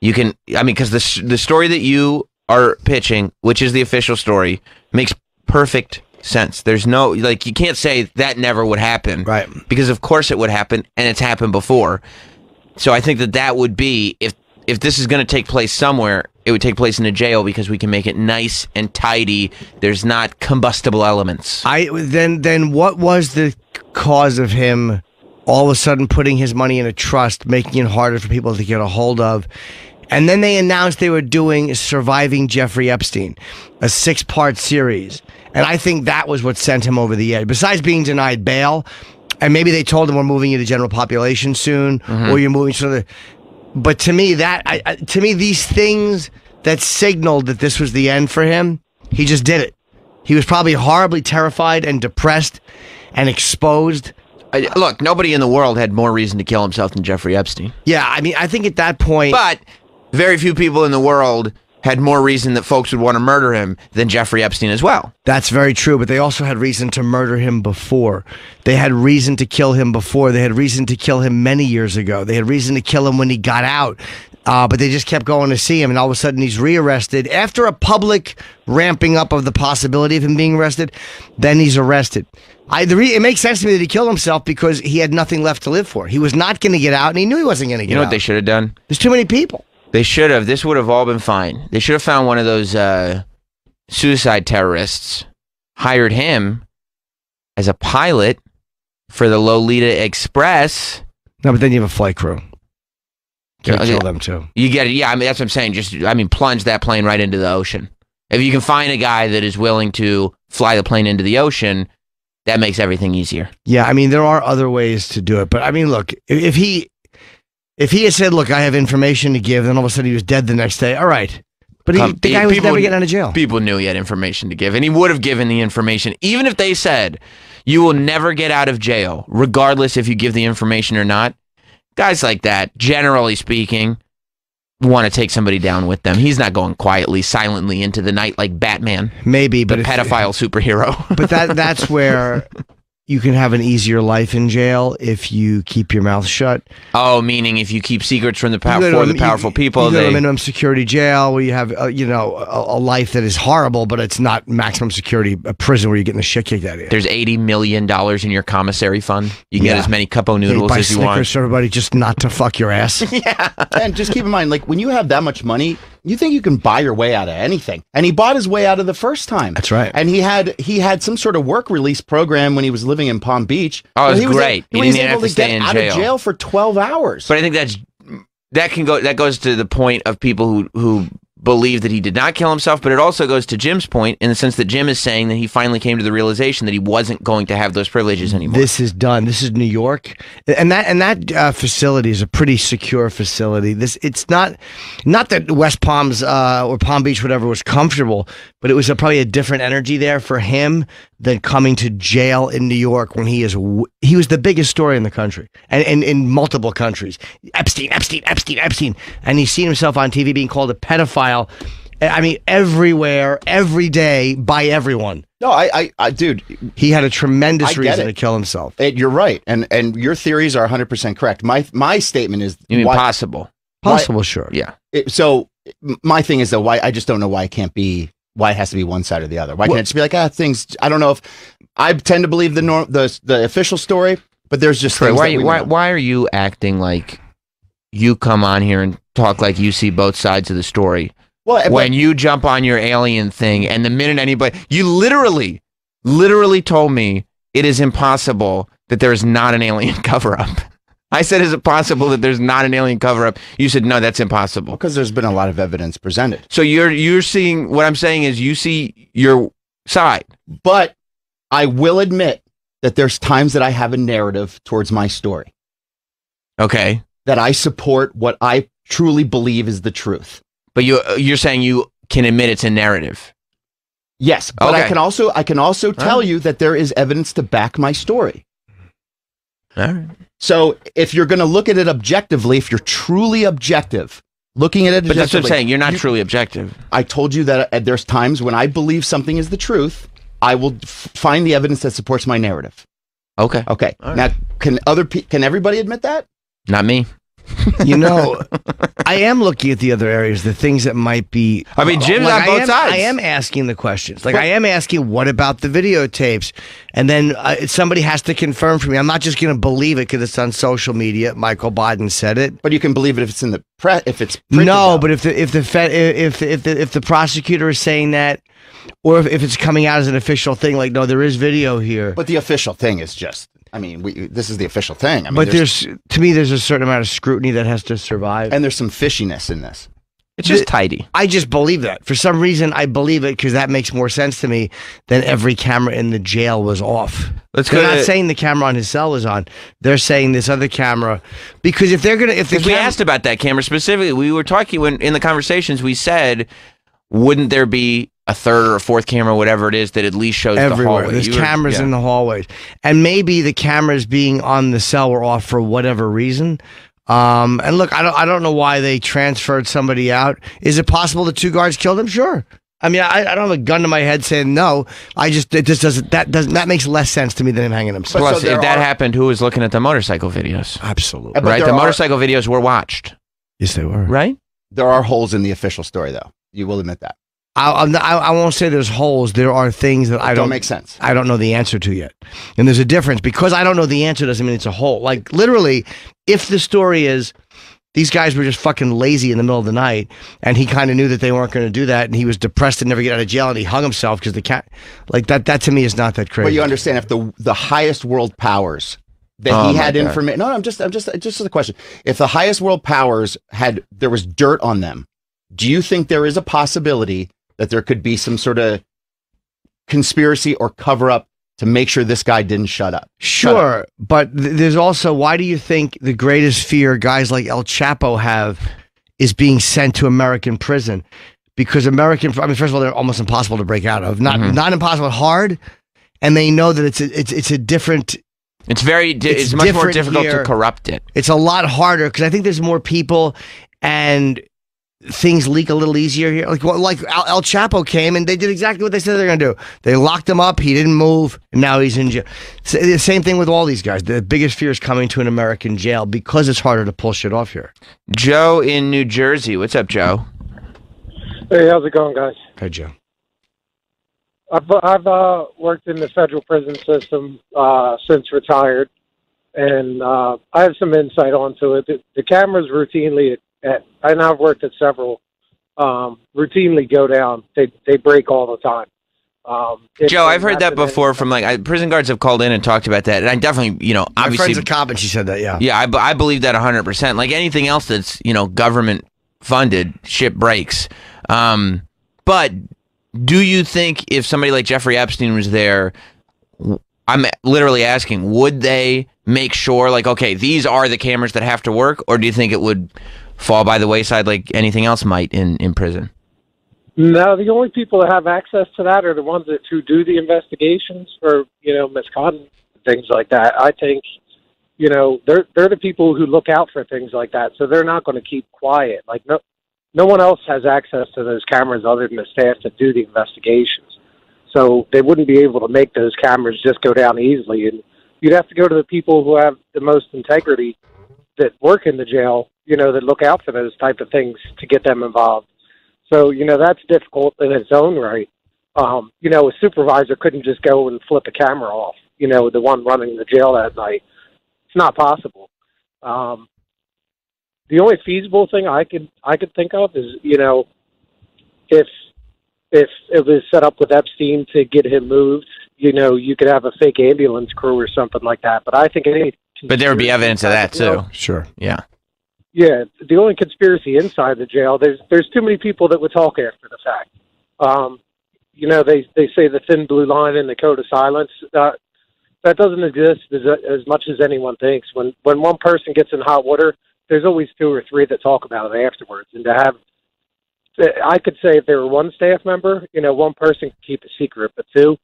You can, I mean, because the story that you are pitching, which is the official story, makes perfect sense. There's no, like, you can't say that never would happen. Right. Because of course it would happen, and it's happened before. So I think that would be, if this is going to take place somewhere, it would take place in a jail because we can make it nice and tidy. There's not combustible elements. Then what was the cause of him all of a sudden putting his money in a trust, making it harder for people to get a hold of? And then they announced they were doing Surviving Jeffrey Epstein, a 6-part series. And I think that was what sent him over the edge. Besides being denied bail, and maybe they told him we're moving you to general population soon, or you're moving to the... But to me, these things that signaled that this was the end for him, he just did it. He was probably horribly terrified and depressed and exposed. Look, nobody in the world had more reason to kill himself than Jeffrey Epstein. Yeah, I mean, I think at that point... But very few people in the world had more reason that folks would want to murder him than Jeffrey Epstein as well. That's very true, but they also had reason to murder him before. They had reason to kill him before. They had reason to kill him many years ago. They had reason to kill him when he got out. But they just kept going to see him, and all of a sudden he's rearrested. After a public ramping up of the possibility of him being arrested, then he's arrested. It makes sense to me that he killed himself because he had nothing left to live for. He was not going to get out, and he knew he wasn't going to get out. You know what they should have done? There's too many people. They should have. This would have all been fine. They should have found one of those suicide terrorists, hired him as a pilot for the Lolita Express. No, but then you have a flight crew. Can't kill them too. You get it. Yeah, I mean, that's what I'm saying. Plunge that plane right into the ocean. If you can find a guy that is willing to fly the plane into the ocean, that makes everything easier. Yeah, I mean, there are other ways to do it. But I mean, look, if he had said, look, I have information to give, then all of a sudden he was dead the next day, all right. But the guy was never getting out of jail. People knew he had information to give, and he would have given the information, even if they said, you will never get out of jail, regardless if you give the information or not. Guys like that, generally speaking, want to take somebody down with them. He's not going quietly, silently into the night like Batman. Maybe, but the pedophile superhero. But that's where you can have an easier life in jail if you keep your mouth shut. Oh, meaning if you keep secrets from the powerful people. You go to a minimum security jail where you have a life that is horrible, but it's not maximum security, a prison where you're getting the shit kicked out of you. There's $80 million in your commissary fund. You can get as many cupo noodles as you want. For everybody just not to fuck your ass. Yeah. And just keep in mind, like, when you have that much money, you think you can buy your way out of anything. And he bought his way out of the first time. That's right. And he had some sort of work release program when he was living in Palm Beach. Oh, it was great. He was able to get out of jail for 12 hours. But I think that goes to the point of people who believe that he did not kill himself, but it also goes to Jim's point in the sense that Jim is saying that he finally came to the realization that he wasn't going to have those privileges anymore. This is done. This is New York, and that facility is a pretty secure facility. It's not that West Palms or Palm Beach, whatever, was comfortable, but it was probably a different energy there for him than coming to jail in New York when he was the biggest story in the country and in multiple countries. Epstein, and he's seen himself on TV being called a pedophile. I mean, everywhere, every day, by everyone. No, I dude, he had a tremendous reason to kill himself. You're right, and your theories are 100% correct. My statement is, you mean possible? Possible, sure. Yeah. So my thing is, though, why I just don't know why it can't be. Why it has to be one side or the other? Why can't it just be like, things? I don't know if I tend to believe the official story, but there's just things why are you acting like you come on here and talk like you see both sides of the story? Well, when you jump on your alien thing, and the minute you literally told me it is impossible that there is not an alien cover-up. I said, is it possible that there's not an alien cover-up? You said, no, that's impossible. Because there's been a lot of evidence presented. So you're seeing, what I'm saying is you see your side. But I will admit that there's times that I have a narrative towards my story. Okay. That I support what I truly believe is the truth. But you're saying you can admit it's a narrative. Yes, but okay. I can also tell you that there is evidence to back my story. All right. So if you're going to look at it objectively, if you're truly objective, looking at it but that's what I'm saying. You're not truly objective. I told you that there's times when I believe something is the truth, I will find the evidence that supports my narrative. Okay. Okay. All now, right. can everybody admit that? Not me. You know, I am looking at the other areas, the things that might be. I mean, Jim's on both sides. I am asking the questions. Like, I am asking, what about the videotapes? And then somebody has to confirm for me. I'm not just going to believe it because it's on social media. Michael Biden said it. But you can believe it if it's in the press. If it's printed no, but if the prosecutor is saying that, or if it's coming out as an official thing, like, no, there is video here. But the official thing is just. I mean, this is the official thing. I mean, but to me, there's a certain amount of scrutiny that has to survive. And there's some fishiness in this. It's just tidy. I just believe that. For some reason, I believe it because that makes more sense to me than every camera in the jail was off. They're not saying the camera on his cell is on. They're saying this other camera. Because if they're going to... we asked about that camera specifically. We were talking, in the conversations, we said, wouldn't there be a third or a fourth camera, whatever it is, that at least shows everywhere. The hallway. There's cameras in the hallways. And maybe the cameras being on the cell were off for whatever reason. And look, I don't know why they transferred somebody out. Is it possible the two guards killed him? Sure. I mean, I don't have a gun to my head saying no. That makes less sense to me than him hanging himself. Plus, if that happened, who was looking at the motorcycle videos? Absolutely. Right? The motorcycle videos were watched. Yes, they were. Right? There are holes in the official story, though. You will admit that. I won't say there's holes. There are things that don't make sense. I don't know the answer to yet. And there's a difference. Because I don't know the answer doesn't mean it's a hole. Like, literally, if the story is these guys were just fucking lazy in the middle of the night and he kind of knew that they weren't going to do that and he was depressed and never get out of jail and he hung himself because the cat... Like, that to me is not that crazy. But you understand, if the highest world powers... that he had information... No, I'm just a question. If the highest world powers there was dirt on them, do you think there is a possibility that there could be some sort of conspiracy or cover up to make sure this guy didn't shut up? Sure, but there's also, why do you think the greatest fear guys like El Chapo have is being sent to American prison? Because first of all, they're almost impossible to break out of. Not impossible, hard, and they know that it's a different... It's much more difficult to corrupt it. It's a lot harder because I think there's more people and... things leak a little easier here. Like El Chapo came and they did exactly what they said they're going to do. They locked him up. He didn't move. And now he's in jail. The same thing with all these guys. The biggest fear is coming to an American jail because it's harder to pull shit off here. Joe in New Jersey. What's up, Joe? Hey, how's it going, guys? Hey, Joe. I've worked in the federal prison system since retired, and I have some insight onto it. The cameras routinely and I've worked at several, routinely go down. They break all the time. Joe, I've heard that before from prison guards have called in and talked about that, and I definitely, obviously, my friend's a cop and she said that, yeah. Yeah, I believe that 100%. Like anything else that's government funded, shit breaks. But do you think if somebody like Jeffrey Epstein was there, I'm literally asking, would they make sure, like, okay, these are the cameras that have to work, or do you think it would fall by the wayside like anything else might in prison? No, the only people that have access to that are the ones who do the investigations for, misconduct, things like that. I think, they're the people who look out for things like that, so they're not going to keep quiet. Like, no one else has access to those cameras other than the staff that do the investigations. So they wouldn't be able to make those cameras just go down easily, and you'd have to go to the people who have the most integrity that work in the jail, that look out for those type of things to get them involved. So, that's difficult in its own right. A supervisor couldn't just go and flip a camera off, the one running the jail that night. It's not possible. The only feasible thing I could think of is, if it was set up with Epstein to get him moved, you could have a fake ambulance crew or something like that. But I think But there would be evidence of that too. Sure. Yeah. Yeah, the only conspiracy inside the jail, there's too many people that would talk after the fact. They say the thin blue line in the code of silence. That doesn't exist as much as anyone thinks. When one person gets in hot water, there's always two or three that talk about it afterwards. And I could say if there were one staff member, one person could keep a secret, but two,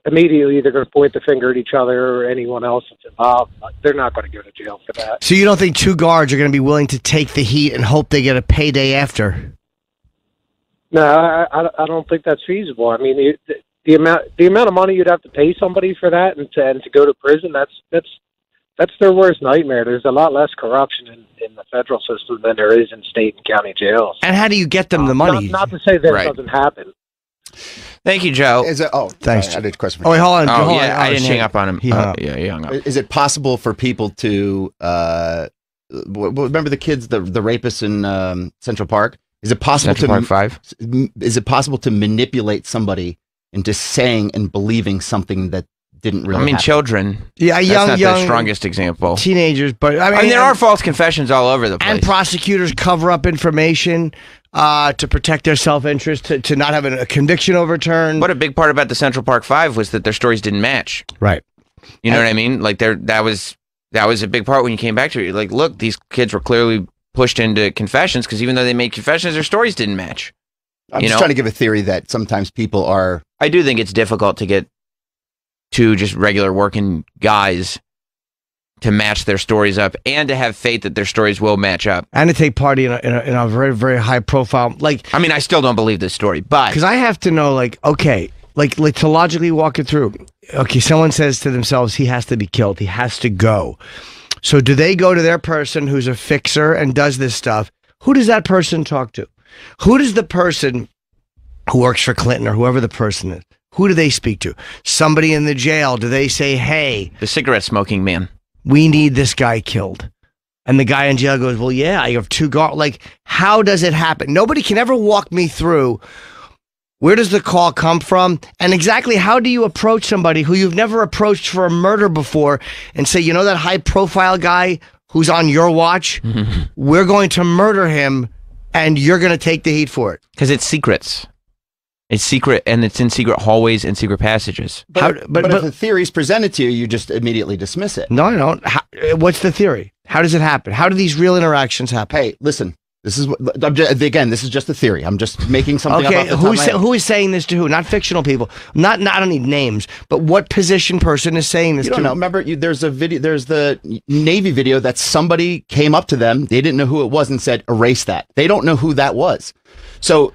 immediately they're going to point the finger at each other or anyone else that's involved. They're not going to go to jail for that. So you don't think two guards are going to be willing to take the heat and hope they get a payday after? No, I don't think that's feasible. I mean, the amount of money you'd have to pay somebody for that and to go to prison, that's their worst nightmare. There's a lot less corruption in in the federal system than there is in state and county jails. And how do you get them the money? Not to say that it doesn't happen. Thank you, Joe. Thanks. I did a question. Oh, wait, hold on. Oh, hold yeah, on. I didn't hang shit. up on him. He hung up. Yeah, he hung up. Is it possible for people to remember the kids, the rapists in Central Park? Is it possible Central Park 5? Is it possible to manipulate somebody into saying and believing something that didn't really happen? Children. Yeah, That's young not the strongest example. Teenagers, but I mean, there are false confessions all over the place. And prosecutors cover up information to protect their self-interest, to not have a conviction overturned. What a big part about the Central Park 5 was that their stories didn't match. Right. You know what I mean? Like that was a big part when you came back to it. Like, look, these kids were clearly pushed into confessions because even though they made confessions, their stories didn't match. I'm just trying to give a theory that sometimes people are... I do think it's difficult to get two just regular working guys to match their stories up and to have faith that their stories will match up. And to take part in a very, very high profile... I mean, I still don't believe this story, but... Because I have to know, okay, to logically walk it through. Okay, someone says to themselves, he has to be killed. He has to go. So do they go to their person who's a fixer and does this stuff? Who does that person talk to? Who does the person who works for Clinton or whoever the person is, who do they speak to? Somebody in the jail. Do they say, hey... The cigarette smoking man. We need this guy killed. And the guy in jail goes, well, yeah, I have two guards. How does it happen? Nobody can ever walk me through where does the call come from? And exactly how do you approach somebody who you've never approached for a murder before and say, you know that high-profile guy who's on your watch? We're going to murder him, and you're going to take the heat for it. Because it's secrets. It's secret, and it's in secret hallways and secret passages. But if the theory is presented to you, you just immediately dismiss it. No, I don't. What's the theory? How does it happen? How do these real interactions happen? Hey, listen. This is again. This is just a theory. I'm just making something up. Okay, who is saying this to who? Not fictional people. I don't need names, but what position person is saying this? You don't know. Remember, there's a video. There's the Navy video that somebody came up to them. They didn't know who it was and said, "Erase that." They don't know who that was. So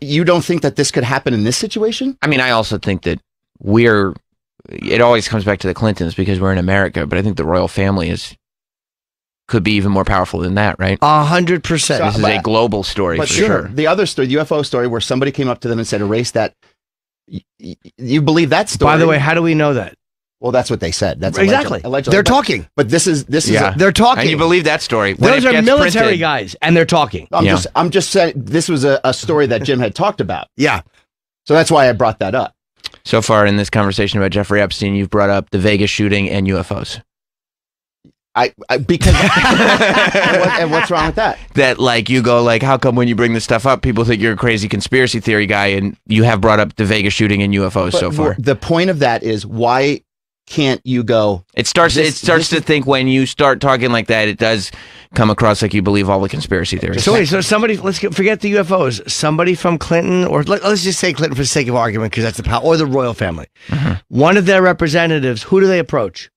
you don't think that this could happen in this situation? I mean, I also think that it always comes back to the Clintons because we're in America, but I think the royal family could be even more powerful than that, right? 100%. This is a global story. But for sure. The other story, the UFO story, where somebody came up to them and said, "Erase that." You believe that story? By the way, how do we know that? Well, that's what they said. That's exactly. Allegedly. They're talking. But this is they're talking. And you believe that story? Those are military guys, and they're talking. I'm just saying this was a story that Jim had talked about. Yeah. So that's why I brought that up. So far in this conversation about Jeffrey Epstein, you've brought up the Vegas shooting and UFOs. Because and what's wrong with that? That you go how come when you bring this stuff up, people think you're a crazy conspiracy theory guy, and you have brought up the Vegas shooting and UFOs so far. The point of that is why can't you go? It starts to think when you start talking like that, it does come across like you believe all the conspiracy theories. So somebody, forget the UFOs. Somebody from Clinton, or let's just say Clinton for the sake of argument, because that's the power, or the royal family. One of their representatives. Who do they approach?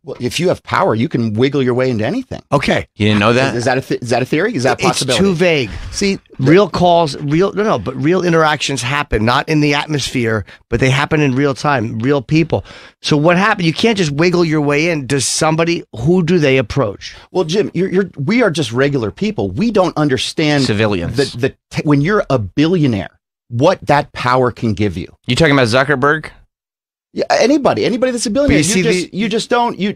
Well, if you have power, you can wiggle your way into anything. Okay. You didn't know that? Is that a theory? Is that a possibility? It's too vague. See, real calls, but real interactions happen, not in the atmosphere, but they happen in real time, real people. So what happened? You can't just wiggle your way in. Who do they approach? Well, Jim, we are just regular people. We don't understand civilians. When you're a billionaire, what that power can give you. You talking about Zuckerberg? Yeah, anybody that's a billionaire.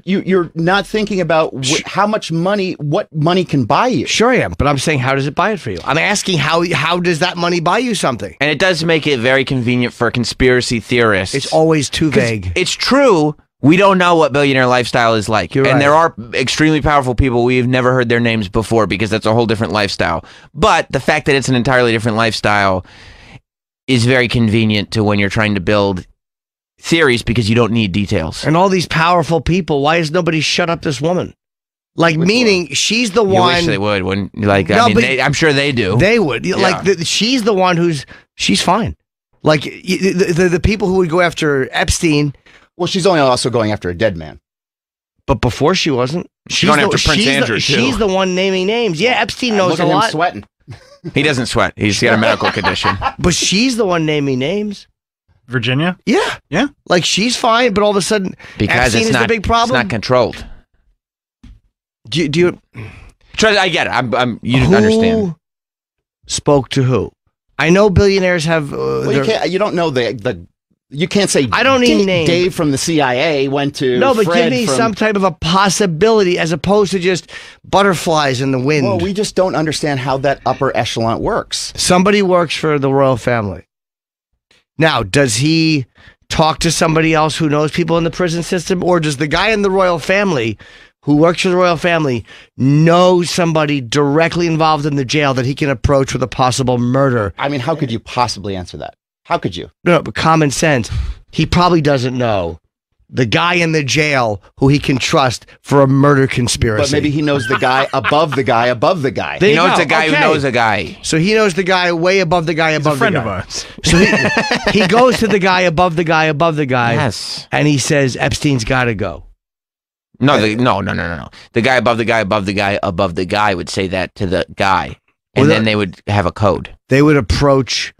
You're not thinking about what money can buy you. Sure I am, but I'm saying, how does it buy it for you? I'm asking how does that money buy you something? And it does make it very convenient for conspiracy theorists. It's always too vague. It's true. We don't know what billionaire lifestyle is like. You're right. And there are extremely powerful people we've never heard their names before because that's a whole different lifestyle. But the fact that it's an entirely different lifestyle is very convenient to when you're trying to build theories because you don't need details. And all these powerful people, why has nobody shut up this woman? Meaning she's the one. You wish they would. I'm sure they do. They would. Yeah. She's the one she's fine. The people who would go after Epstein. Well, she's only also going after a dead man. But before she wasn't. She's going after Prince Andrew, too. She's the one naming names. Yeah, Epstein knows a lot. Look at him sweating. He doesn't sweat. He's got a medical condition. But she's the one naming names. Virginia? Yeah. She's fine, but all of a sudden, because Epstein is the big problem. It's not controlled. Do you? Trust, I get it. You didn't understand. Spoke to who? I know billionaires have. Well, you don't know the. You can't say. I don't need name. Dave from the CIA went to. No, but Fred give me some type of a possibility as opposed to just butterflies in the wind. Well, we just don't understand how that upper echelon works. Somebody works for the royal family. Now, does he talk to somebody else who knows people in the prison system, or does the guy in the royal family who works for the royal family know somebody directly involved in the jail that he can approach with a possible murder? I mean, how could you possibly answer that? How could you? No, but common sense. He probably doesn't know the guy in the jail who he can trust for a murder conspiracy. But maybe he knows the guy above the guy above the guy. He knows a guy who knows a guy. So he knows the guy way above the guy above the guy. He's a friend of ours. So he goes to the guy above the guy above the guy. Yes. And he says, Epstein's got to go. No. The guy above the guy above the guy above the guy would say that to the guy, and then they would have a code. They would approach.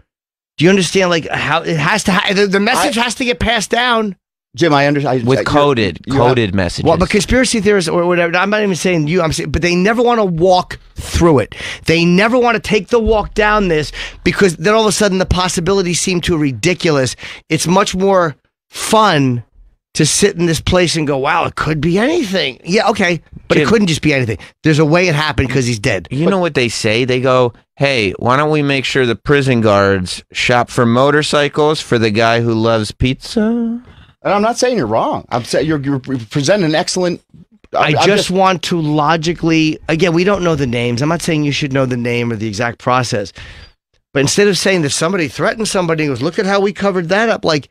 Do you understand? Like how it has to? The message has to get passed down. Jim, I understand. With coded messages. Well, but conspiracy theorists or whatever. I'm not even saying you. I'm saying, but they never want to walk through it. They never want to take the walk down this because then all of a sudden the possibilities seem too ridiculous. It's much more fun to sit in this place and go, wow, it could be anything. Yeah, okay, but it couldn't just be anything. There's a way it happened because he's dead. You know what they say? They go, hey, why don't we make sure the prison guards shop for motorcycles for the guy who loves pizza? And I'm not saying you're wrong. I'm saying you're presenting an excellent. I just want to logically, again, we don't know the names. I'm not saying you should know the name or the exact process. But instead of saying that somebody threatened somebody and goes, look at how we covered that up, like,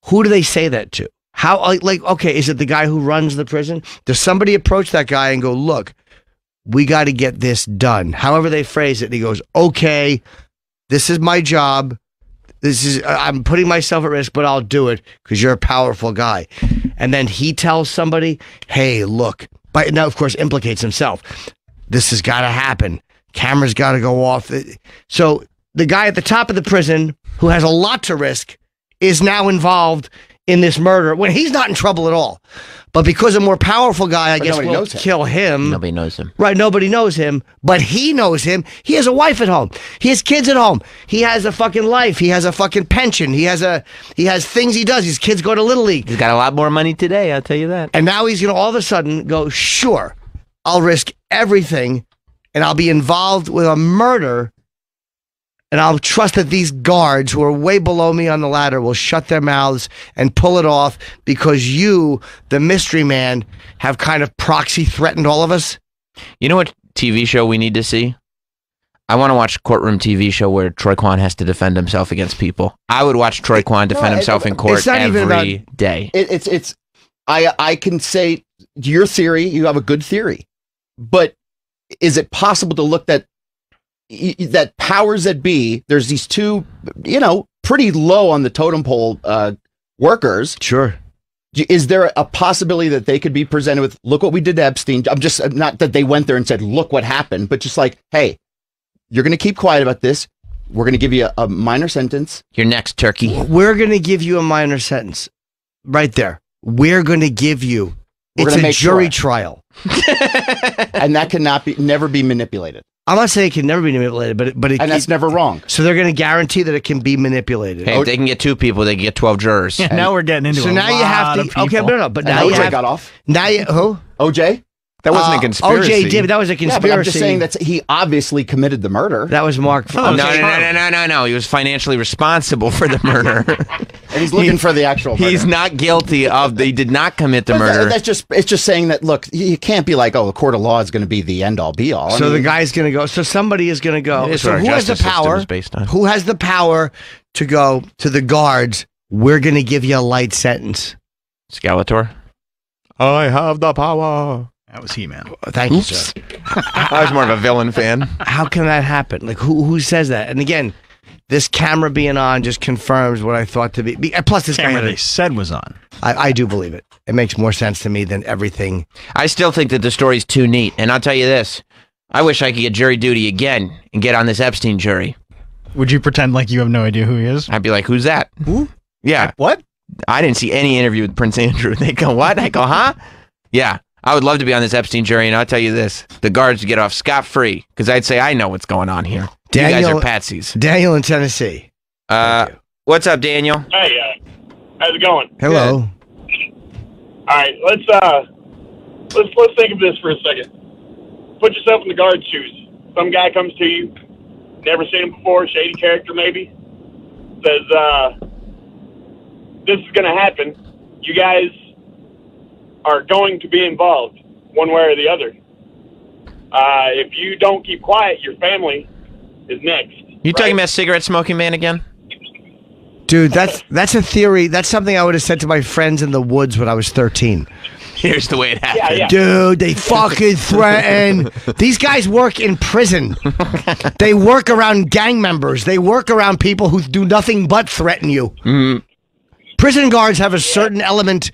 who do they say that to? How, like, okay, is it the guy who runs the prison? Does somebody approach that guy and go, look, we got to get this done? However they phrase it. And he goes, okay, this is my job. I'm putting myself at risk, but I'll do it because you're a powerful guy. And then he tells somebody, hey, look, but now, of course, implicates himself. This has got to happen. Camera's got to go off. So the guy at the top of the prison who has a lot to risk is now involved in this murder when he's not in trouble at all. But because a more powerful guy, I guess, will kill him. Nobody knows him. Right, nobody knows him, but he knows him. He has a wife at home. He has kids at home. He has a fucking life. He has a fucking pension. He has things he does. His kids go to Little League. He's got a lot more money today, I'll tell you that. And now he's going to all of a sudden go, sure, I'll risk everything and I'll be involved with a murder. And I'll trust that these guards who are way below me on the ladder will shut their mouths and pull it off because you, the mystery man, have kind of proxy threatened all of us. You know what TV show we need to see? I want to watch a courtroom TV show where Troy Kwan has to defend himself against people. I would watch Troy Kwan defend himself in court every day. I can say your theory, you have a good theory, but is it possible to look that powers that be, there's these two, pretty low on the totem pole workers. Sure. Is there a possibility that they could be presented with, look what we did to Epstein? I'm just, not that they went there and said, look what happened, but just like, hey, you're going to keep quiet about this. We're going to give you a minor sentence. You're next, turkey. We're going to give you a minor sentence. Right there. We're going to give you. It's a jury trial. And that cannot never be manipulated. I'm not saying it can never be manipulated, but and that's never wrong. So they're going to guarantee that it can be manipulated. Hey, if they can get 2 people, they can get 12 jurors. Yeah, now we're getting into. So now you have to. Okay, but now OJ got off. Now you who? OJ. That wasn't a conspiracy. OJ did, but that was a conspiracy. Yeah, but I'm just saying that he obviously committed the murder. That was Mark. No. He was financially responsible for the murder. And he's looking for the actual murder. He's not guilty of. They did not commit the murder. It's just saying that. Look, you can't be like, oh, the court of law is going to be the end all be all. So the guy's going to go. So somebody is going to go. So who has the power? Who has the power to go to the guards? We're going to give you a light sentence. Skeletor. I have the power. That was He-Man. Thank you, sir. I was more of a villain fan. How can that happen? Like, who says that? And again, this camera being on just confirms what I thought to be. Plus, this camera they said was on. I do believe it. It makes more sense to me than everything. I still think that the story's too neat. And I'll tell you this. I wish I could get jury duty again and get on this Epstein jury. Would you pretend like you have no idea who he is? I'd be like, who's that? Who? Yeah. What? I didn't see any interview with Prince Andrew. They go, what? I go, huh? Yeah. I would love to be on this Epstein jury, and I'll tell you this: the guards get off scot-free because I'd say I know what's going on here. Daniel, you guys are patsies. Daniel in Tennessee. What's up, Daniel? Hey, how's it going? Hello. All right, let's think of this for a second. Put yourself in the guard's shoes. Some guy comes to you, never seen him before, shady character maybe, says, this is going to happen. You guys are going to be involved one way or the other. If you don't keep quiet, your family is next. You talking about cigarette smoking man again? Dude, that's a theory. That's something I would have said to my friends in the woods when I was 13. Here's the way it happened. Yeah. Dude, they fucking threaten. These guys work in prison. They work around gang members. They work around people who do nothing but threaten you. Mm-hmm. Prison guards have a certain element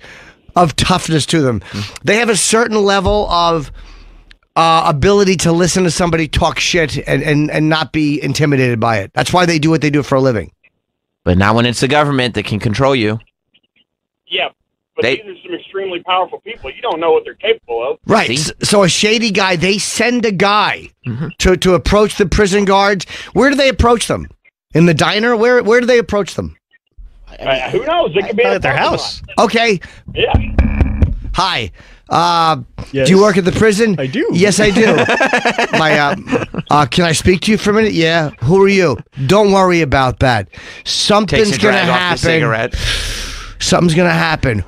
of toughness to them. They have a certain level of ability to listen to somebody talk shit and not be intimidated by it. That's why they do what they do for a living. But not when it's the government that can control you. Yeah, but these are some extremely powerful people. You don't know what they're capable of. Right. So a shady guy, they send a guy to approach the prison guards. Where do they approach them? In the diner? Where do they approach them? Who knows? It could be at their house. Okay. Yeah. Hi. Yes. Do you work at the prison? I do. Yes, I do. Can I speak to you for a minute? Yeah. Who are you? Don't worry about that. Something's going to happen. Something's going to happen.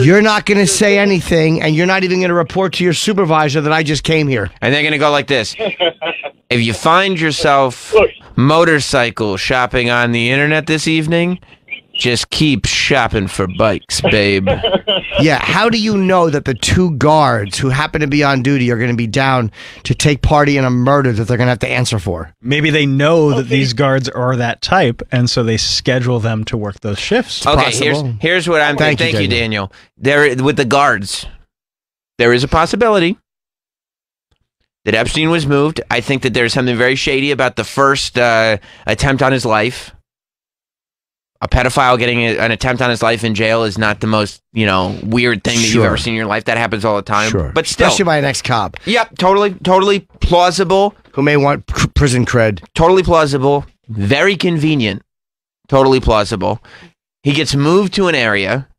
You're not going to say anything, and you're not even going to report to your supervisor that I just came here. And they're going to go like this. If you find yourself motorcycle shopping on the internet this evening, just keep shopping for bikes, babe. Yeah, how do you know that the two guards who happen to be on duty are going to be down to take part in a murder that they're going to have to answer for? Maybe they know that these guards are that type, and so they schedule them to work those shifts. Okay, here's what I'm thinking. Thank you, Daniel. There, with the guards, there is a possibility that Epstein was moved. I think that there's something very shady about the first attempt on his life. A pedophile getting an attempt on his life in jail is not the most, weird thing that you've ever seen in your life. That happens all the time. Sure. But still. Especially by an ex-cop. Yep, totally plausible. Who may want prison cred. Totally plausible. Very convenient. Totally plausible. He gets moved to an area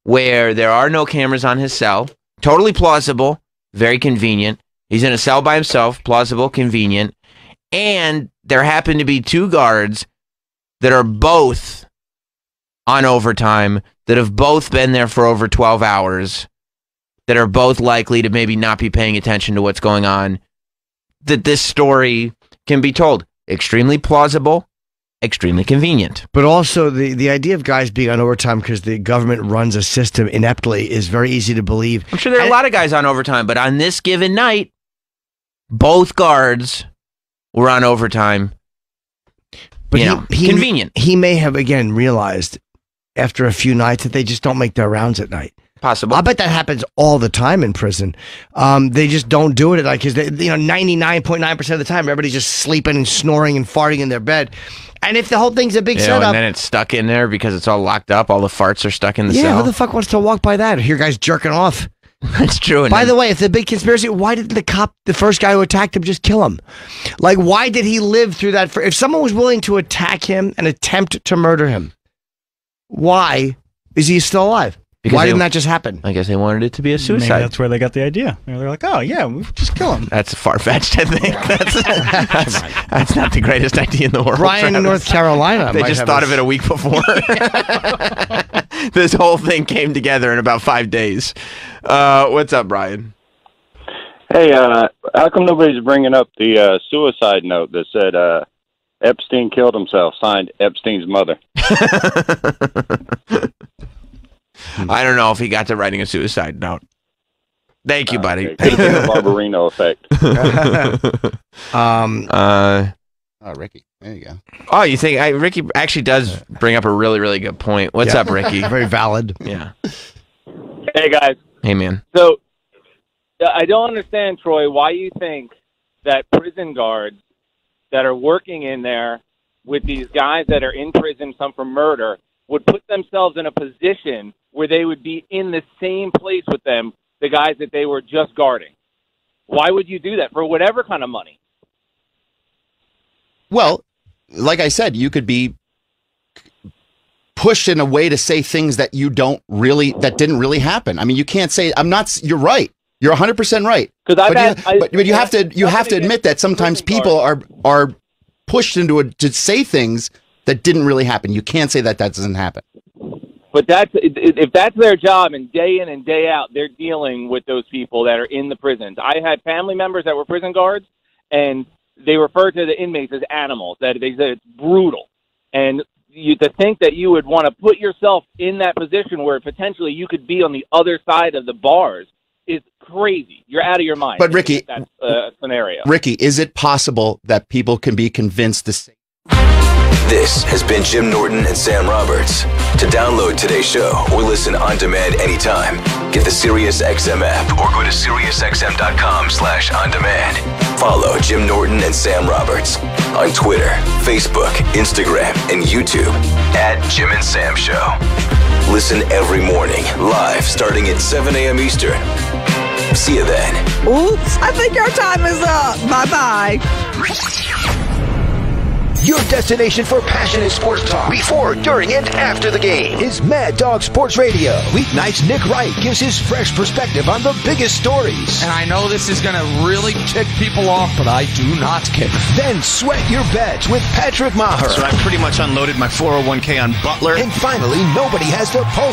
where there are no cameras on his cell. Totally plausible. Very convenient. He's in a cell by himself. Plausible, convenient. And there happen to be two guards that are both on overtime, that have both been there for over 12 hours, that are both likely to maybe not be paying attention to what's going on, that this story can be told. Extremely plausible, extremely convenient. But also, the idea of guys being on overtime because the government runs a system ineptly is very easy to believe. I'm sure there are a lot of guys on overtime, but on this given night, both guards were on overtime. But convenient. He may have, again, realized after a few nights that they just don't make their rounds at night. Possible. I bet that happens all the time in prison. They just don't do it at night because 99.9% of the time, everybody's just sleeping and snoring and farting in their bed. And if the whole thing's a big setup, and then it's stuck in there because it's all locked up, all the farts are stuck in the cell. Yeah, who the fuck wants to walk by that or hear guys jerking off? That's true. By the way, if the big conspiracy, why didn't the first guy who attacked him, just kill him? Like, why did he live through that? If someone was willing to attack him and attempt to murder him, why is he still alive? Why didn't that just happen? I guess they wanted it to be a suicide. Maybe that's where they got the idea. They're like, oh, yeah, we'll just kill him. That's far-fetched, I think. That's not the greatest idea in the world. Brian in North Carolina. They just thought of it a week before. This whole thing came together in about 5 days. What's up, Brian? Hey, how come nobody's bringing up the suicide note that said Epstein killed himself, signed Epstein's mother? I don't know if he got to writing a suicide note. Thank you, buddy. Could have been the Barbarino effect. Ricky. There you go. Oh, you think Ricky actually does bring up a really, really good point. What's up, Ricky? Very valid. Yeah. Hey, guys. Hey, man. So, I don't understand, Troy, why you think that prison guards that are working in there with these guys that are in prison, some for murder, would put themselves in a position where they would be in the same place with them, the guys that they were just guarding. Why would you do that for whatever kind of money? Well, like I said, you could be pushed in a way to say things that didn't really happen. I mean, you can't say, you're right. You're 100% right. But you have to admit that sometimes people are pushed to say things that didn't really happen. You can't say that doesn't happen. But if that's their job, and day in and day out, they're dealing with those people that are in the prisons. I had family members that were prison guards, and they referred to the inmates as animals. That they said it's brutal, and to think that you would want to put yourself in that position where potentially you could be on the other side of the bars is crazy. You're out of your mind. But Ricky, that's scenario. Ricky, is it possible that people can be convinced to say? This has been Jim Norton and Sam Roberts. To download today's show or listen on demand anytime, get the SiriusXM app or go to SiriusXM.com/on-demand. Follow Jim Norton and Sam Roberts on Twitter, Facebook, Instagram, and YouTube @Jim and Sam Show. Listen every morning, live starting at 7 a.m. Eastern. See you then. Oops, I think our time is up. Bye-bye. Your destination for passionate sports talk before, during, and after the game is Mad Dog Sports Radio. Weeknights, Nick Wright gives his fresh perspective on the biggest stories. And I know this is going to really tick people off, but I do not care. Then Sweat Your Bets with Patrick Maher. So I pretty much unloaded my 401k on Butler. And finally, nobody has the pulse.